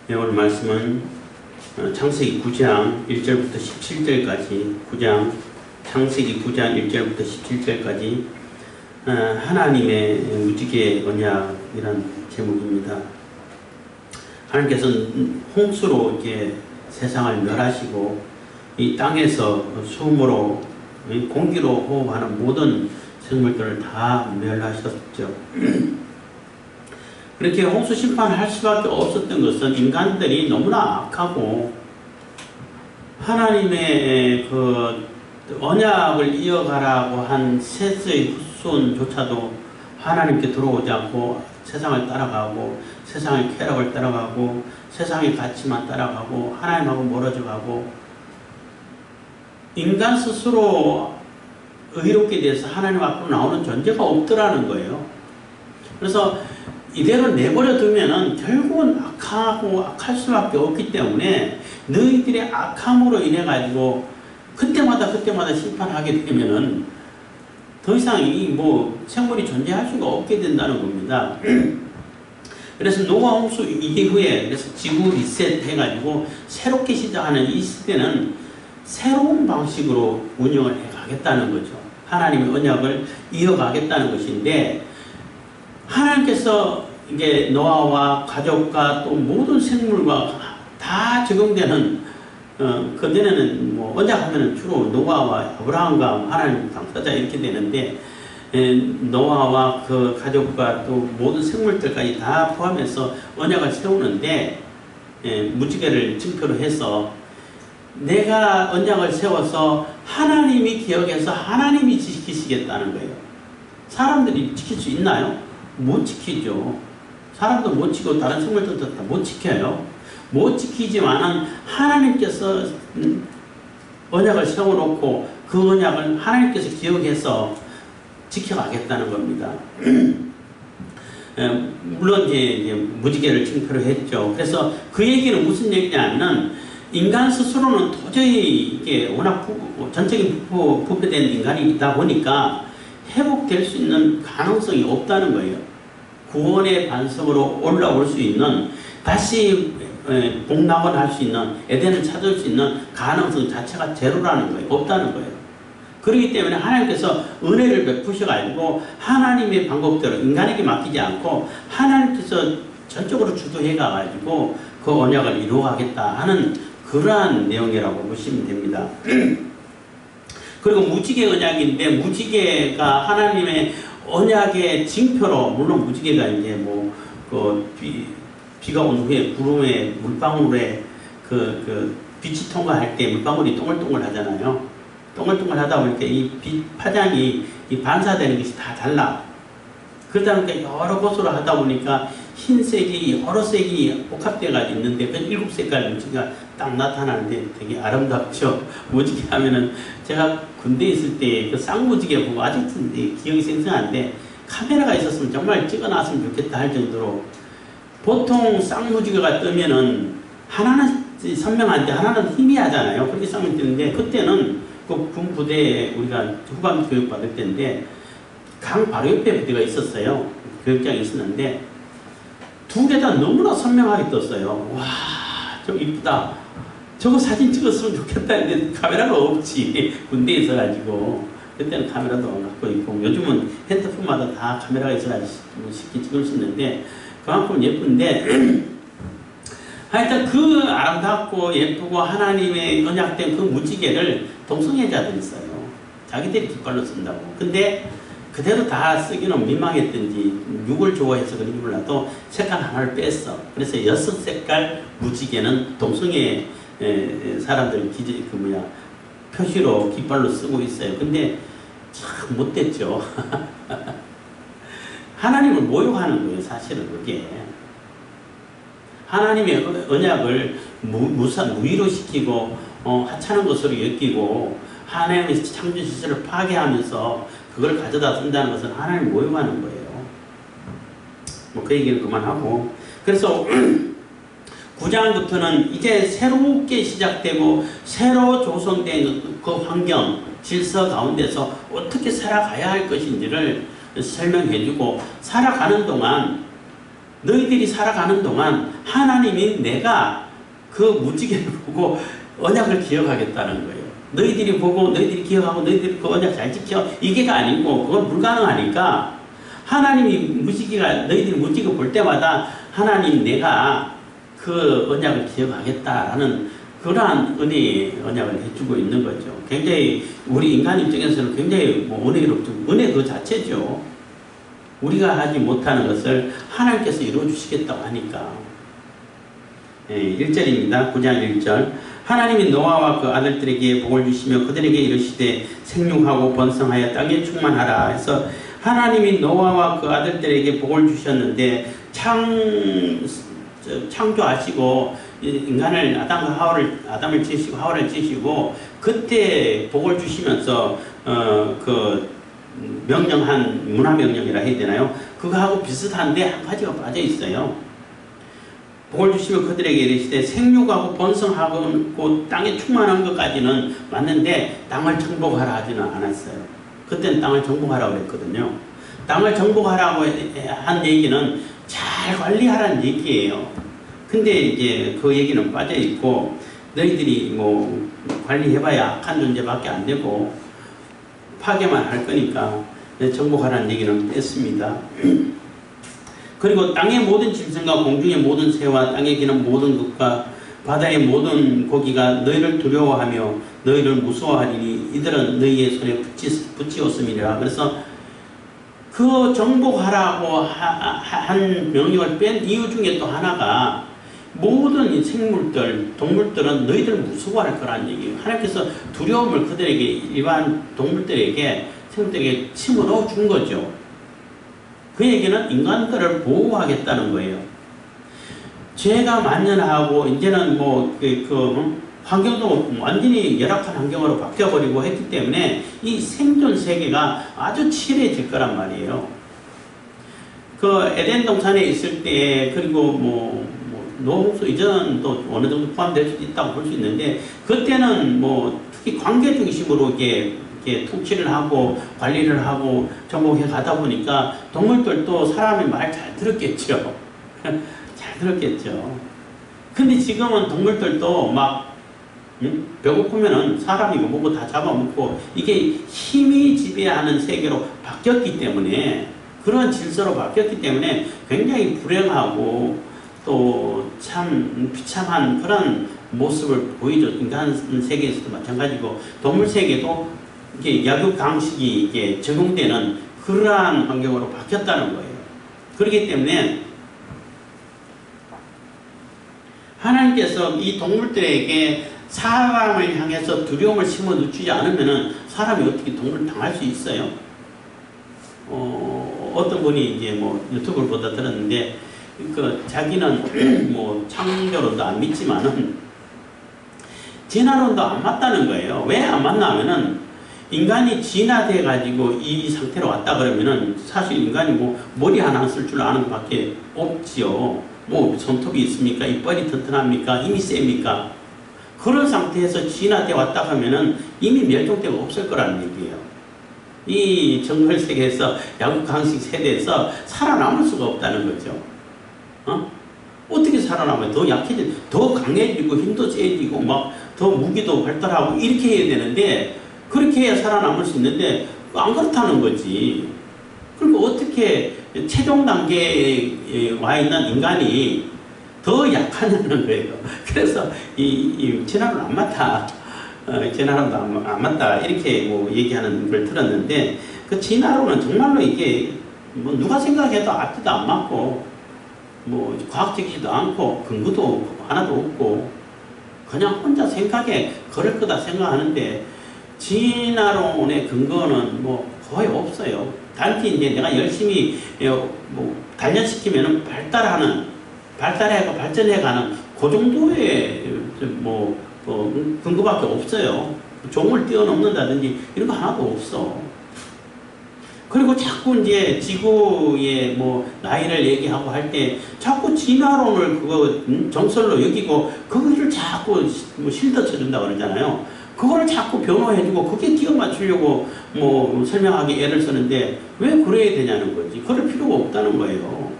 배울 말씀은 창세기 9장 1절부터 17절까지 창세기 9장 1절부터 17절까지 하나님의 무지개 언약이란 제목입니다. 하나님께서는 홍수로 이렇게 세상을 멸하시고 이 땅에서 수음으로 공기로 호흡하는 모든 생물들을 다 멸하셨죠. 그렇게 홍수 심판을 할 수밖에 없었던 것은 인간들이 너무나 악하고 하나님의 그 언약을 이어가라고 한 셋의 후손조차도 하나님께 들어오지 않고 세상을 따라가고 세상의 쾌락을 따라가고 세상의 가치만 따라가고 하나님하고 멀어져 가고 인간 스스로 의롭게 돼서 하나님 앞으로 나오는 존재가 없더라는 거예요. 그래서 이대로 내버려 두면은 결국은 악하고 악할 수밖에 없기 때문에 너희들의 악함으로 인해 가지고 그때마다 심판하게 되면은 더 이상 이 생물이 존재할 수가 없게 된다는 겁니다. 그래서 노아 홍수 이후에 그래서 지구 리셋 해가지고 새롭게 시작하는 이 시대는 새로운 방식으로 운영을 해가겠다는 거죠. 하나님의 언약을 이어가겠다는 것인데 하나님께서 이게 노아와 가족과 또 모든 생물과 다 적용되는 그전에는 언약하면은 주로 노아와 아브라함과 하나님 당사자 이렇게 되는데 노아와 그 가족과 또 모든 생물들까지 다 포함해서 언약을 세우는데 무지개를 징표로 해서 내가 언약을 세워서 하나님이 기억해서 하나님이 지키시겠다는 거예요. 사람들이 지킬 수 있나요? 못 지키죠. 사람도 못 지키고 다른 생물들도 다 못 지켜요. 못 지키지만은 하나님께서 언약을 세워놓고 그 언약을 하나님께서 기억해서 지켜가겠다는 겁니다. 물론 이제 무지개를 징표로 했죠. 그래서 그 얘기는 무슨 얘기냐면 인간 스스로는 도저히 이게 워낙 전적인 부패된 인간이다 보니까 회복될 수 있는 가능성이 없다는 거예요. 구원의 반석으로 올라올 수 있는 다시 복락을 할 수 있는 에덴을 찾을 수 있는 가능성 자체가 제로라는 거예요. 없다는 거예요. 그렇기 때문에 하나님께서 은혜를 베푸셔가지고 하나님의 방법대로 인간에게 맡기지 않고 하나님께서 전적으로 주도해가지고 그 언약을 이루어가겠다 하는 그러한 내용이라고 보시면 됩니다. 그리고 무지개 언약인데 무지개가 하나님의 언약의 징표로 물론 무지개가 이제 비가 온 후에 구름에 물방울에 그 빛이 통과할 때 물방울이 동글동글 하잖아요. 동글동글 하다 보니까 이 빛 파장이 이 반사되는 것이 다 달라. 그러다 보니까 여러 곳으로 하다 보니까 흰색이 여러 색이 복합되어 가지고 있는데 그 7색깔 무지개가 딱 나타나는데 되게 아름답죠. 무지개 하면은 제가 군대에 있을 때 그 쌍무지개 보고 아직도 기억이 생생한데 카메라가 있었으면 정말 찍어놨으면 좋겠다 할 정도로 보통 쌍무지개가 뜨면은 하나는 선명한데 하나는 희미하잖아요. 그렇게 쌍이 뜨는데 그때는 그 군 부대에 우리가 후반 교육 받을 때인데 강 바로 옆에 부대가 있었어요. 교육장이 있었는데 두 개 다 너무나 선명하게 떴어요. 와, 좀 이쁘다. 저거 사진 찍었으면 좋겠다 했는데 카메라가 없지. 군대에 있어가지고. 그때는 카메라도 갖고 있고 요즘은 핸드폰마다 다 카메라가 있어가지고 쉽게 찍을 수 있는데 그만큼 예쁜데 하여튼 그 아름답고 예쁘고 하나님의 언약된 그 무지개를 동성애자들이 써요. 자기들이 깃발로 쓴다고. 근데 그대로 다 쓰기는 민망했던지 6을 좋아해서 그런지 몰라도 색깔 하나를 뺐어. 그래서 6색깔 무지개는 동성애 사람들 표시로 깃발로 쓰고 있어요. 근데 참 못됐죠. 하나님을 모욕하는 거예요. 사실은 그게. 하나님의 언약을 무위로 시키고 하찮은 것으로 여기고 하나님의 창조 시설을 파괴하면서 그걸 가져다 쓴다는 것은 하나님을 모욕하는 거예요. 그 얘기는 그만하고 그래서 9장부터는 이제 새롭게 시작되고 새로 조성된 그 환경, 질서 가운데서 어떻게 살아가야 할 것인지를 설명해주고 살아가는 동안 너희들이 살아가는 동안 하나님이 내가 그 무지개를 보고 언약을 기억하겠다는 거예요. 너희들이 보고 너희들이 기억하고 너희들이 그 언약 잘 지켜 이게가 아니고 그건 불가능하니까 하나님이 무지개가 너희들이 무지개 볼 때마다 하나님 내가 그 언약을 기억하겠다라는 그러한 언약을 해주고 있는 거죠. 굉장히 우리 인간 입장에서는 굉장히 은혜롭죠. 은혜 그 자체죠. 우리가 하지 못하는 것을 하나님께서 이루어주시겠다고 하니까. 1절입니다. 9장 1절. 하나님이 노아와 그 아들들에게 복을 주시며 그들에게 이르시되 생육하고 번성하여 땅에 충만하라 해서 하나님이 노아와 그 아들들에게 복을 주셨는데 창조하시고 인간을 아담을 지으시고 하와를 지으시고 그때 복을 주시면서 그 명령한 문화명령이라 해야 되나요? 그거하고 비슷한데 한 가지가 빠져 있어요. 복을 주시면 그들에게 이르시되 생육하고 번성하고 땅에 충만한 것까지는 맞는데 땅을 정복하라 하지는 않았어요. 그때는 땅을 정복하라고 그랬거든요. 땅을 정복하라고 한 얘기는 잘 관리하라는 얘기예요. 근데 이제 그 얘기는 빠져 있고 너희들이 뭐 관리해봐야 악한 존재밖에 안 되고 파괴만 할 거니까 정복하라는 얘기는 뺐습니다. 그리고 땅의 모든 짐승과 공중의 모든 새와 땅에 기는 모든 것과 바다의 모든 고기가 너희를 두려워하며 너희를 무서워하리니 이들은 너희의 손에 붙이었음이라. 그래서 그 정복하라고 한 명령을 뺀 이유 중에 또 하나가 모든 생물들, 동물들은 너희들을 무서워할 거라는 얘기예요. 하나님께서 두려움을 그들에게 일반 동물들에게 생물들에게 심어넣어 준 거죠. 그 얘기는 인간들을 보호하겠다는 거예요. 죄가 만연하고 이제는 환경도 완전히 열악한 환경으로 바뀌어버리고 했기 때문에 이 생존 세계가 아주 치열해질 거란 말이에요. 그 에덴 동산에 있을 때 그리고 노홍수 이전도 어느 정도 포함될 수 있다고 볼 수 있는데 그때는 특히 관계 중심으로 이렇게 통치를 하고 관리를 하고 정복해 가다 보니까 동물들도 사람의 말 잘 들었겠죠. 잘 들었겠죠. 근데 지금은 동물들도 배고프면은 사람이 뭐고 다 잡아먹고 이게 힘이 지배하는 세계로 바뀌었기 때문에 그런 질서로 바뀌었기 때문에 굉장히 불행하고 또 참 비참한 그런 모습을 보이죠. 인간 세계에서도 마찬가지고 동물 세계도 이게 약육 강식이 이게 적용되는 그러한 환경으로 바뀌었다는 거예요. 그렇기 때문에 하나님께서 이 동물들에게 사람을 향해서 두려움을 심어 놓지 않으면은 사람이 어떻게 동물을 당할 수 있어요? 어떤 분이 이제 유튜브를 보다 들었는데 자기는 창조론도 안 믿지만은 진화론도 안 맞다는 거예요. 왜 안 맞나 하면은 인간이 진화돼 가지고 이 상태로 왔다 그러면은 사실 인간이 머리 하나 쓸 줄 아는 것밖에 없지요. 손톱이 있습니까? 이빨이 튼튼합니까? 힘이 셉니까? 그런 상태에서 진화돼 왔다 하면은 이미 멸종되고 없을 거라는 얘기예요. 이 정글 세계에서 야구 강식 세대에서 살아남을 수가 없다는 거죠. 어떻게 살아남아요? 더 약해지고, 더 강해지고, 힘도 세지고, 더 무기도 발달하고, 이렇게 해야 되는데, 그렇게 해야 살아남을 수 있는데, 안 그렇다는 거지. 그리고 어떻게 최종 단계에 와 있는 인간이 더 약하냐는 거예요. 그래서 이 진화론 안 맞다. 진화론도 안 맞다. 이렇게 얘기하는 걸 들었는데, 그 진화론은 정말로 이게 누가 생각해도 앞뒤도 안 맞고, 과학적이지도 않고 근거도 하나도 없고 그냥 혼자 생각에 그럴 거다 생각하는데 진화론의 근거는 거의 없어요. 단지 이제 내가 열심히 단련시키면은 발달해가 발전해가는 그 정도의 근거밖에 없어요. 종을 뛰어넘는다든지 이런 거 하나도 없어. 그리고 자꾸 이제 지구의 나이를 얘기하고 할 때 자꾸 진화론을 정설로 여기고 그거를 자꾸 실드 쳐준다고 그러잖아요. 그거를 자꾸 변호해주고 그게 끼워 맞추려고 설명하기 애를 쓰는데 왜 그래야 되냐는 거지. 그럴 필요가 없다는 거예요.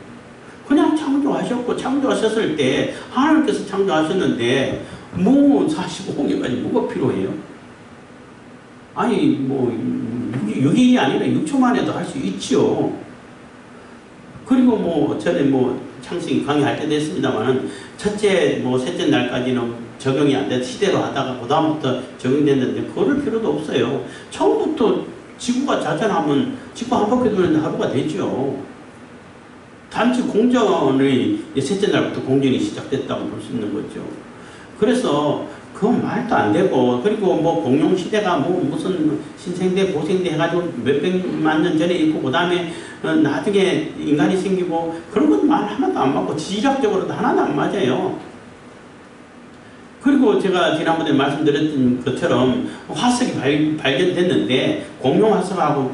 그냥 창조하셨고, 창조하셨을 때 하나님께서 창조하셨는데 뭐 45년까지 뭐가 필요해요? 아니 뭐 6일이 아니라 6초 만에도 할 수 있지요. 그리고 뭐 전에 뭐 창세기 강의할 때도 했습니다만은 첫째 뭐 셋째 날까지는 적용이 안 돼 시대로 하다가 그 다음부터 적용됐는데 그럴 필요도 없어요. 처음부터 지구가 자전하면 지구 한 바퀴 도는데 하루가 되죠. 단지 공전의 셋째 날부터 공전이 시작됐다고 볼 수 있는 거죠. 그래서 그건 말도 안 되고, 그리고 뭐 공룡 시대가 뭐 무슨 신생대 고생대 해가지고 몇백만 년 전에 있고 그 다음에 나중에 인간이 생기고 그런 건 말 하나도 안 맞고 지리학적으로도 하나도 안 맞아요. 그리고 제가 지난번에 말씀드렸던 것처럼 화석이 발견됐는데 공룡 화석하고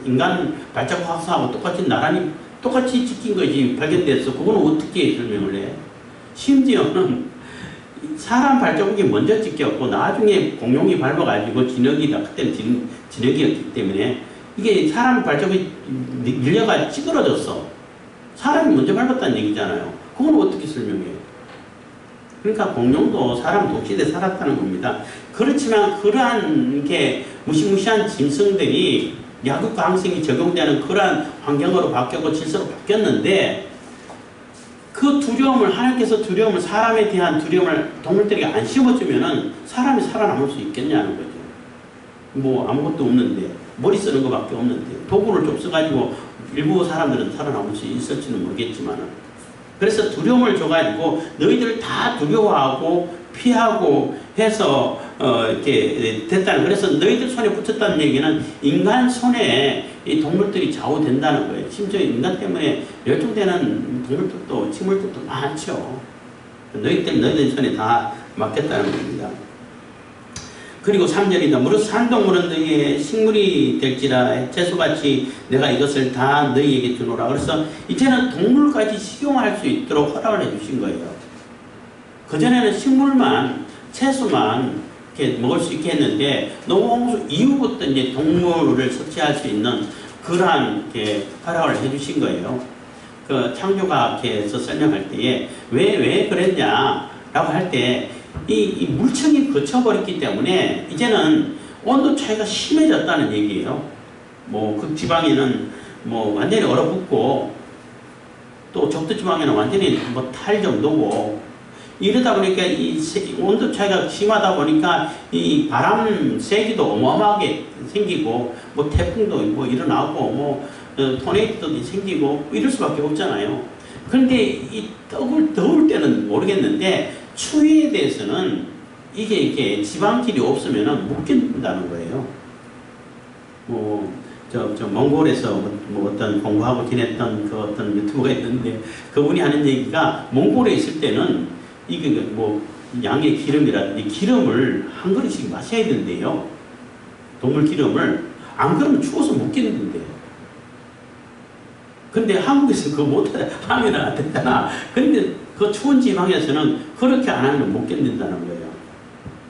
인간 발자국 화석하고 똑같이 나란히 똑같이 찍힌 것이 발견됐어. 그건 어떻게 설명을 해? 심지어는 사람 발자국이 먼저 찍혔고 나중에 공룡이 밟아가지고 진흙이다. 그때는 진흙이었기 때문에 이게 사람 발자국이 밀려가 찌그러졌어. 사람이 먼저 밟았다는 얘기잖아요. 그건 어떻게 설명해요? 그러니까 공룡도 사람 동시대에 살았다는 겁니다. 그렇지만 그러한 게 무시무시한 짐승들이 야구 강성이 적용되는 그러한 환경으로 바뀌었고 질서로 바뀌었는데 그 두려움을 하나님께서 두려움을 사람에 대한 두려움을 동물들에게 안 심어주면은 사람이 살아남을 수 있겠냐는 거죠. 뭐 아무것도 없는데 머리 쓰는 것밖에 없는데 도구를 좀 써가지고 일부 사람들은 살아남을 수 있을지는 모르겠지만은 그래서 두려움을 줘가지고 너희들 다 두려워하고 피하고 해서 이렇게 됐다는, 그래서 너희들 손에 붙였다는 얘기는 인간 손에 이 동물들이 좌우된다는 거예요. 심지어 인간 때문에 멸종되는 동물들도 식물들도 많죠. 너희들 손에 다 맡겼다는 겁니다. 그리고 3절이다. 무릇 산동물은 너희의 식물이 될지라 채소같이 내가 이것을 다 너희에게 주노라. 그래서 이제는 동물까지 식용할 수 있도록 허락을 해주신 거예요. 그전에는 식물만 채소만 이렇게 먹을 수 있게 했는데 노홍수 이후부터 이제 동물을 섭취할 수 있는 그러한 허락을 해주신 거예요. 그 창조과학에서 설명할 때에 왜 그랬냐라고 할 때 이 물층이 거쳐버렸기 때문에 이제는 온도 차이가 심해졌다는 얘기예요. 뭐 극지방에는 뭐 완전히 얼어붙고 또 적도지방에는 완전히 뭐 탈 정도고 이러다 보니까 이 온도 차이가 심하다 보니까 이 바람 세기도 어마어마하게 생기고 뭐 태풍도 뭐 일어나고 뭐 토네이도도 생기고 이럴 수밖에 없잖아요. 그런데 이 더울 때는 모르겠는데 추위에 대해서는 이게 지방질이 없으면 못 견딘다는 거예요. 뭐 저 몽골에서 뭐 어떤 공부하고 지냈던 그 어떤 유튜버가 있는데 그분이 하는 얘기가 몽골에 있을 때는 이게 뭐 양의 기름이라든지 기름을 한 그릇씩 마셔야 된대요. 동물 기름을. 안 그러면 추워서 못 견딘대요. 근데 한국에서 그거 못하면 안 된다. 근데 그 추운 지방에서는 그렇게 안 하면 못 견딘다는 거예요.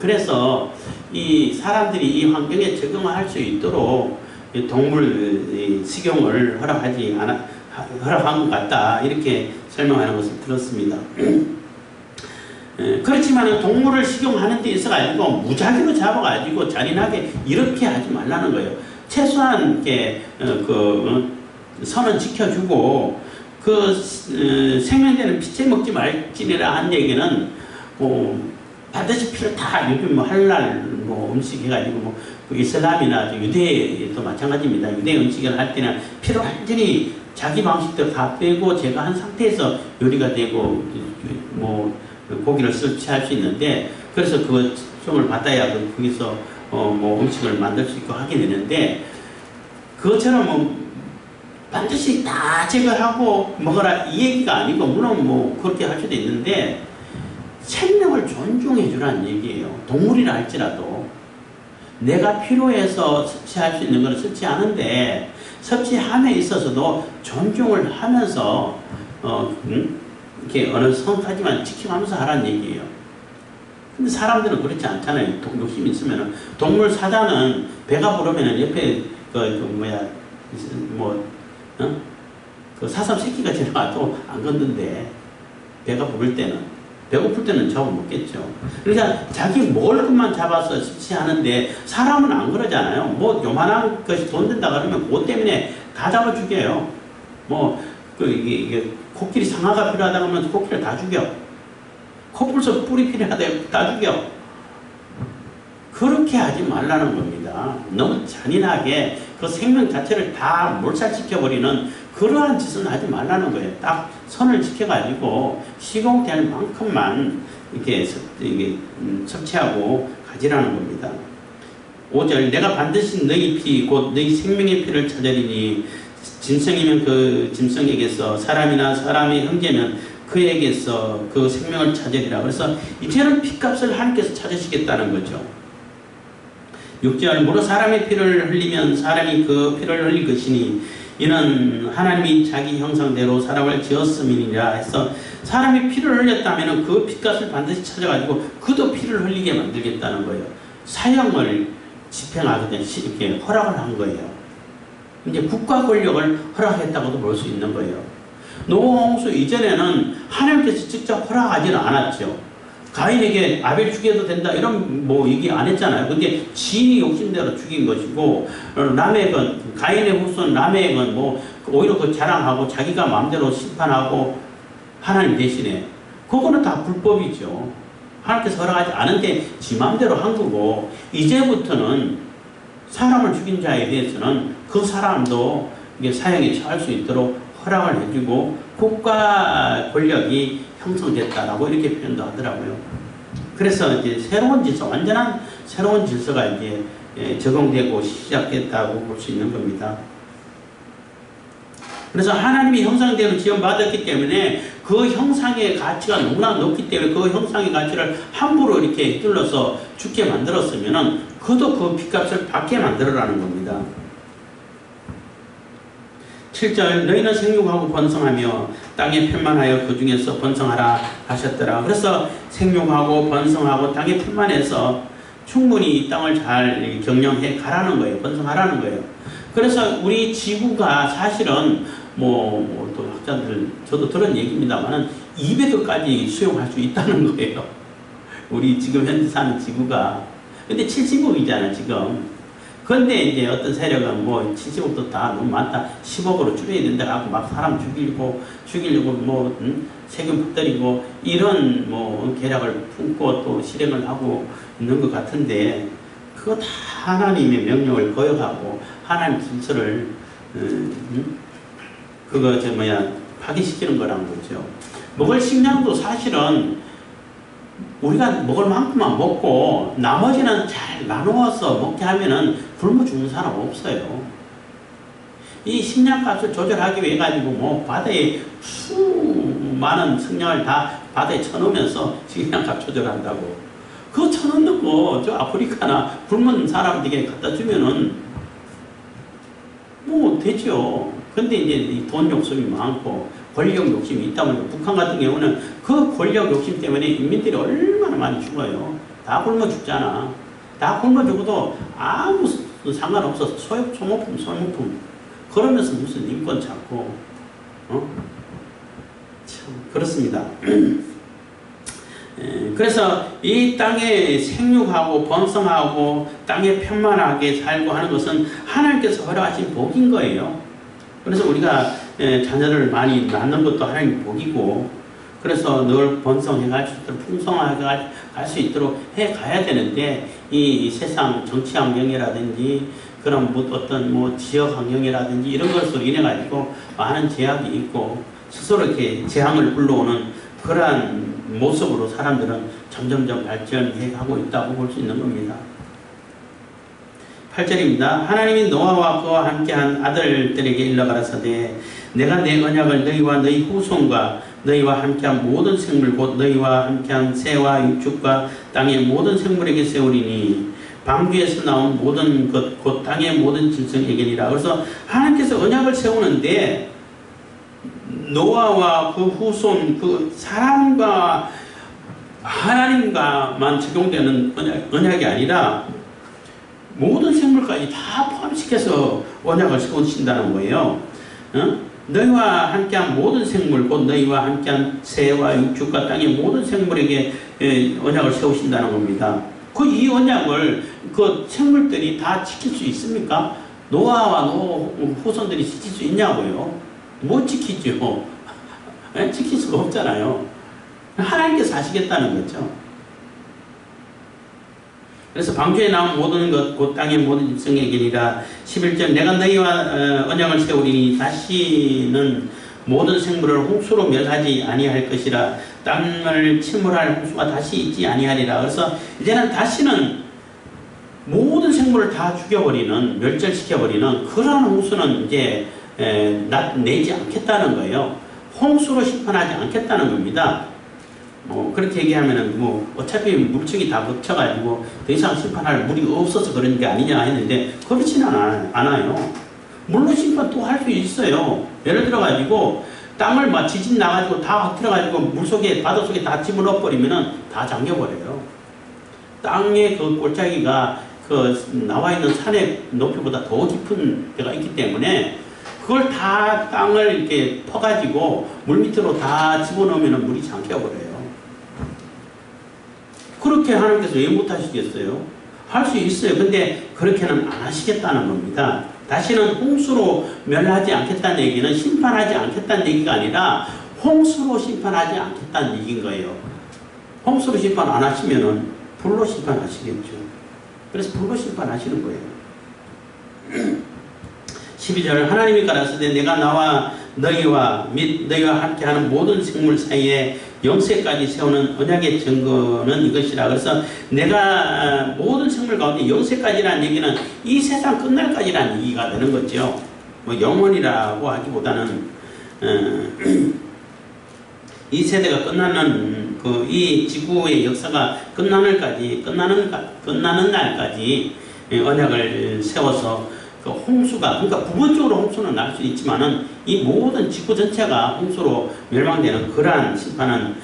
그래서 이 사람들이 이 환경에 적응할 수 있도록 동물 식용을 허락한 것 같다. 이렇게 설명하는 것을 들었습니다. 그렇지만 동물을 식용하는 데 있어가지고 무작위로 잡아가지고 잔인하게 이렇게 하지 말라는 거예요. 최소한 선은 지켜주고 생명되는 피채 먹지 말지니라 한 얘기는 반드시 피를 다 요즘 뭐 할랄 뭐 음식 해가지고 뭐 이슬람이나 유대도 마찬가지입니다. 유대 음식을 할 때는 피를 완전히 자기 방식대로 다 빼고 제가 한 상태에서 요리가 되고 뭐 고기를 섭취할 수 있는데 그래서 그 시험을 받아야 거기서 뭐 음식을 만들 수 있고 하게 되는데 그것처럼 뭐 반드시 다 제거하고 먹어라 이 얘기가 아니고 물론 뭐 그렇게 할 수도 있는데 생명을 존중해 주라는 얘기예요. 동물이라 할지라도 내가 필요해서 섭취할 수 있는 건 섭취하는데 섭취함에 있어서도 존중을 하면서 이렇게 어느 선까지만 지켜가면서 하라는 얘기예요. 근데 사람들은 그렇지 않잖아요. 욕심이 있으면은 동물 사자는 배가 부르면은 옆에 그 사슴 새끼가 지나가도 안 걷는데 배가 부를 때는 배고플 때는 잡아먹겠죠. 그러니까 자기 먹을 것만 잡아서 섭취하는데 사람은 안 그러잖아요. 뭐 요만한 것이 돈 된다 그러면 그것 때문에 다 잡아 죽여요. 뭐 이게 코끼리 상아가 필요하다 그러면 코끼리를 다 죽여. 코뿔소 뿔이 필요하다 다 죽여. 그렇게 하지 말라는 겁니다. 너무 잔인하게 그 생명 자체를 다 몰살시켜버리는 그러한 짓은 하지 말라는 거예요. 딱 선을 지켜가지고 시공될 만큼만 이렇게 섭취하고 가지라는 겁니다. 5절 내가 반드시 너희 피 곧 너희 생명의 피를 찾으리니 짐승이면 그 짐승에게서 사람이나 사람의 형제면 그에게서 그 생명을 찾으리라. 그래서 이제는 피값을 하나님께서 찾으시겠다는 거죠. 6절 무릇 사람의 피를 흘리면 사람이 그 피를 흘릴 것이니 이는 하나님이 자기 형상대로 사람을 지었음이니라 해서 사람이 피를 흘렸다면 그 피값을 반드시 찾아가지고 그도 피를 흘리게 만들겠다는 거예요. 사형을 집행하거든 이렇게 허락을 한 거예요. 이제 국가 권력을 허락했다고도 볼 수 있는 거예요. 노홍수 이전에는 하나님께서 직접 허락하지는 않았죠. 가인에게 아벨 죽여도 된다 이런 뭐 얘기 안 했잖아요. 근데 지인이 욕심대로 죽인 것이고 라멕은 가인의 후손 라멕은 뭐 오히려 그 자랑하고 자기가 마음대로 심판하고 하나님 대신에 그거는 다 불법이죠. 하나님께서 허락하지 않은데 지 마음대로 한 거고 이제부터는 사람을 죽인 자에 대해서는 그 사람도 이게 사형에 처할 수 있도록 허락을 해주고 국가 권력이 형성됐다라고 이렇게 표현도 하더라고요. 그래서 이제 새로운 질서, 완전한 새로운 질서가 이제 적용되고 시작됐다고 볼 수 있는 겁니다. 그래서 하나님이 형상대로 지원받았기 때문에 그 형상의 가치가 너무나 높기 때문에 그 형상의 가치를 함부로 이렇게 뚫어서 죽게 만들었으면은 그도 그 핏값을 받게 만들어라는 겁니다. 7절 너희는 생육하고 번성하며 땅에 편만하여 그 중에서 번성하라 하셨더라. 그래서 생육하고 번성하고 땅에 편만해서 충분히 이 땅을 잘 경영해 가라는 거예요. 번성하라는 거예요. 그래서 우리 지구가 사실은 또 학자들 저도 들은 얘기입니다만은 200억까지 수용할 수 있다는 거예요. 우리 지금 현재 사는 지구가. 근데 70억이잖아 지금. 그런데 이제 어떤 세력은 뭐 70억도 다 너무 많다. 10억으로 줄여야 된다 하고 막 사람 죽이려고 세금 퍼뜨리고 이런 계략을 품고 또 실행을 하고 있는 것 같은데 그거 다 하나님의 명령을 거역하고 하나님 질서를 파괴시키는 거란 거죠. 먹을 식량도 사실은 우리가 먹을 만큼만 먹고 나머지는 잘 나누어서 먹게 하면은 굶어 죽는 사람 없어요. 이 식량값을 조절하기 위해 가지고 바다에 수많은 식량을 다 바다에 쳐놓으면서 식량값 조절한다고. 그거 쳐놓는 거 저 아프리카나 굶은 사람들에게 갖다 주면은 되죠. 근데 이제 돈 욕심이 많고 권력 욕심이 있다 보니까 북한 같은 경우는 그 권력 욕심 때문에 인민들이 얼마나 많이 죽어요. 다 굶어 죽잖아. 다 굶어 죽어도 아무 상관없어. 소모품. 그러면서 무슨 인권 찾고, 참, 그렇습니다. 그래서 이 땅에 생육하고 번성하고 땅에 편만하게 살고 하는 것은 하나님께서 허락하신 복인 거예요. 그래서 우리가 자녀를 많이 낳는 것도 하나님 복이고, 그래서 늘 번성해 갈 수 있도록 풍성하게 갈 수 있도록 해 가야 되는데, 이 세상 정치 환경이라든지 그런 어떤 지역 환경이라든지 이런 것으로 인해 가지고 많은 제약이 있고 스스로 이렇게 재앙을 불러오는 그러한 모습으로 사람들은 점점점 발전해 가고 있다고 볼 수 있는 겁니다. 8절입니다. 하나님이 노아와 그와 함께한 아들들에게 일러 가라사대 내가 내 언약을 너희와 너희 후손과 너희와 함께한 모든 생물 곧 너희와 함께한 새와 육축과 땅의 모든 생물에게 세우리니 방주에서 나온 모든 것 곧 땅의 모든 짐승에게니라. 그래서 하나님께서 언약을 세우는데 노아와 그 후손 그 사람과 하나님과만 적용되는 언약이 아니라 모든 생물까지 다 포함시켜서 언약을 세우신다는 거예요. 너희와 함께한 모든 생물 곧 너희와 함께한 새와 육축과 땅의 모든 생물에게 언약을 세우신다는 겁니다. 그 이 언약을 그 생물들이 다 지킬 수 있습니까? 노아와 노아 후손들이 지킬 수 있냐고요? 못 지키죠. 지킬 수가 없잖아요. 하나님께서 하시겠다는 거죠. 그래서 방주에 나온 모든 것 곧 땅의 모든 짐승에게니라. 11절 내가 너희와 언약을 세우리니 다시는 모든 생물을 홍수로 멸하지 아니할 것이라. 땅을 침몰할 홍수가 다시 있지 아니하리라. 그래서 이제는 다시는 모든 생물을 다 죽여버리는, 멸절시켜버리는 그런 홍수는 이제 내지 않겠다는 거예요. 홍수로 심판하지 않겠다는 겁니다. 그렇게 얘기하면은 어차피 물증이 다 겹쳐가지고 더 이상 심판할 물이 없어서 그런 게 아니냐 했는데 그렇지는 않아요. 물로 심판 또 할 수 있어요. 예를 들어가지고 땅을 막 지진 나가지고 다 흩어가지고 물속에, 바닷속에 다 집어넣어 버리면은 다 잠겨버려요. 땅의 그 골짜기가 나와 있는 산의 높이보다 더 깊은 데가 있기 때문에 그걸 다 땅을 이렇게 퍼가지고 물 밑으로 다 집어넣으면 물이 잠겨버려요. 그렇게 하나님께서 왜 못하시겠어요? 할 수 있어요. 근데 그렇게는 안 하시겠다는 겁니다. 다시는 홍수로 멸하지 않겠다는 얘기는 심판하지 않겠다는 얘기가 아니라 홍수로 심판하지 않겠다는 얘기인 거예요. 홍수로 심판 안 하시면은 불로 심판하시겠죠. 그래서 불로 심판하시는 거예요. 12절 하나님이 가라사대 내가 나와 너희와 및 너희와 함께하는 모든 생물 사이에 영세까지 세우는 언약의 증거는 이것이라. 그래서 내가 모든 생물 가운데 영세까지라는 얘기는 이 세상 끝날까지라는 얘기가 되는 거죠. 영원이라고 하기보다는 이 세대가 끝나는 이 지구의 역사가 끝나는 날까지 언약을 세워서 홍수가, 그러니까 부분적으로 홍수는 날 수 있지만은 이 모든 지구 전체가 홍수로 멸망되는 그러한 심판은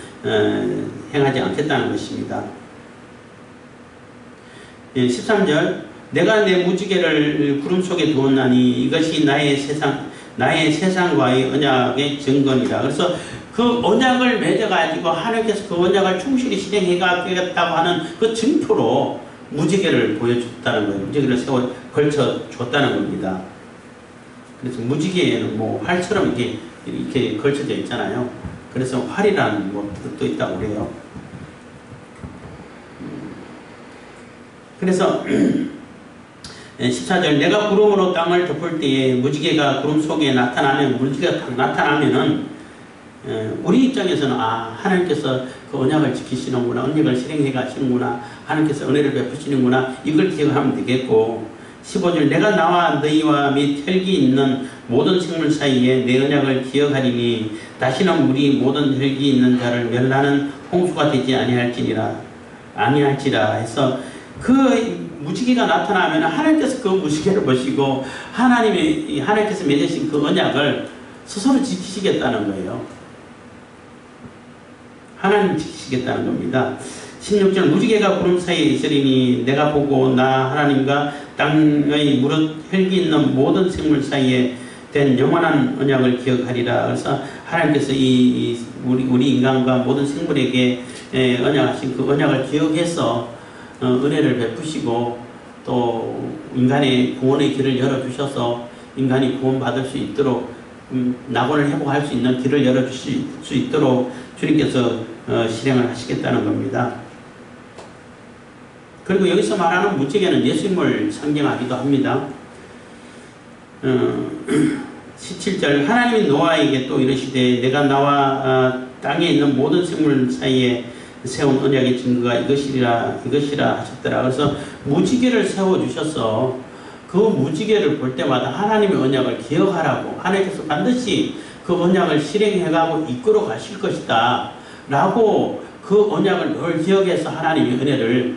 행하지 않겠다는 것입니다. 13절 내가 내 무지개를 구름 속에 두었나니 이것이 나의 세상과의 언약의 증거니라. 그래서 그 언약을 맺어가지고 하나님께서 그 언약을 충실히 실행해가겠다고 하는 그 증표로 무지개를 보여줬다는 거예요. 무지개를 걸쳐줬다는 겁니다. 그래서 무지개에는 활처럼 이렇게 걸쳐져 있잖아요. 그래서 활이라는 뜻도 있다고 그래요. 그래서 14절 내가 구름으로 땅을 덮을 때에 무지개가 구름 속에 무지개가 딱 나타나면은 우리 입장에서는 하나님께서 그 언약을 지키시는구나, 언약을 실행해 가시는구나, 하나님께서 은혜를 베푸시는구나, 이걸 기억하면 되겠고, 15절 내가 나와 너희와 및 혈기 있는 모든 생물 사이에 내 언약을 기억하리니 다시는 우리 모든 혈기 있는 자를 멸하는 홍수가 되지 아니할지라 해서 그 무지개가 나타나면 하나님께서 그 무지개를 보시고 하나님께서 맺으신 그 언약을 스스로 지키시겠다는 거예요. 하나님 지키시겠다는 겁니다. 16절 무지개가 구름 사이에 있으리니 내가 보고 나 하나님과 땅의 무릇 혈기 있는 모든 생물 사이에 된 영원한 언약을 기억하리라. 그래서 하나님께서 우리 인간과 모든 생물에게 언약하신 그 언약을 기억해서 은혜를 베푸시고 또 인간의 구원의 길을 열어주셔서 인간이 구원받을 수 있도록 낙원을 회복할 수 있는 길을 열어주실 수 있도록 주님께서 실행을 하시겠다는 겁니다. 그리고 여기서 말하는 무지개는 예수님을 상징하기도 합니다. 17절 하나님이 노아에게 또 이르시되 내가 나와 땅에 있는 모든 생물 사이에 세운 언약의 증거가 이것이라 하셨더라. 그래서 무지개를 세워주셔서 그 무지개를 볼 때마다 하나님의 언약을 기억하라고, 하나님께서 반드시 그 언약을 실행해가고 이끌어 가실 것이다 라고 그 언약을 늘 기억해서 하나님의 은혜를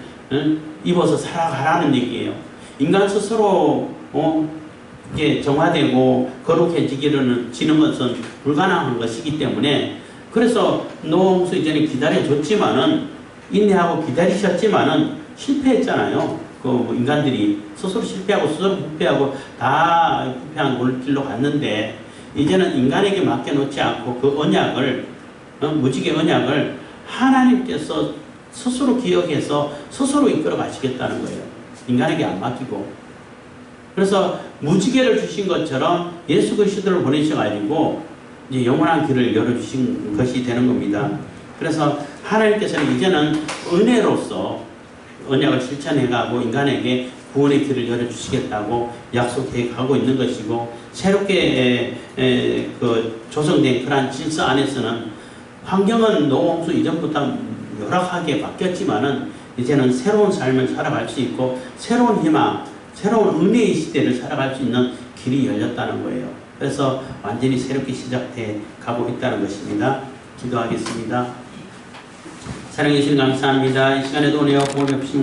입어서 살아가라는 얘기예요. 인간 스스로 이게 정화되고 거룩해지는 것은 불가능한 것이기 때문에, 그래서 노홍수 이전에 기다려줬지만은, 인내하고 기다리셨지만은 실패했잖아요. 인간들이 스스로 실패하고 스스로 부패하고 다 부패한 길로 갔는데, 이제는 인간에게 맡겨놓지 않고 그 언약을, 무지개 언약을 하나님께서 스스로 기억해서 스스로 이끌어 가시겠다는 거예요. 인간에게 안 맡기고. 그래서 무지개를 주신 것처럼 예수 그리스도를 보내셔가지고 이제 영원한 길을 열어주신 것이 되는 겁니다. 그래서 하나님께서는 이제는 은혜로서 언약을 실천해가고 인간에게 구원의 길을 열어주시겠다고 약속해 가고 있는 것이고, 새롭게 그 조성된 그러한 질서 안에서는 환경은 노홍수 이전부터 열악하게 바뀌었지만은 이제는 새로운 삶을 살아갈 수 있고 새로운 희망, 새로운 은혜의 시대를 살아갈 수 있는 길이 열렸다는 거예요. 그래서 완전히 새롭게 시작돼 가고 있다는 것입니다. 기도하겠습니다. 사랑해 주신 감사합니다. 이 시간에도 은혜와 복을 베푸신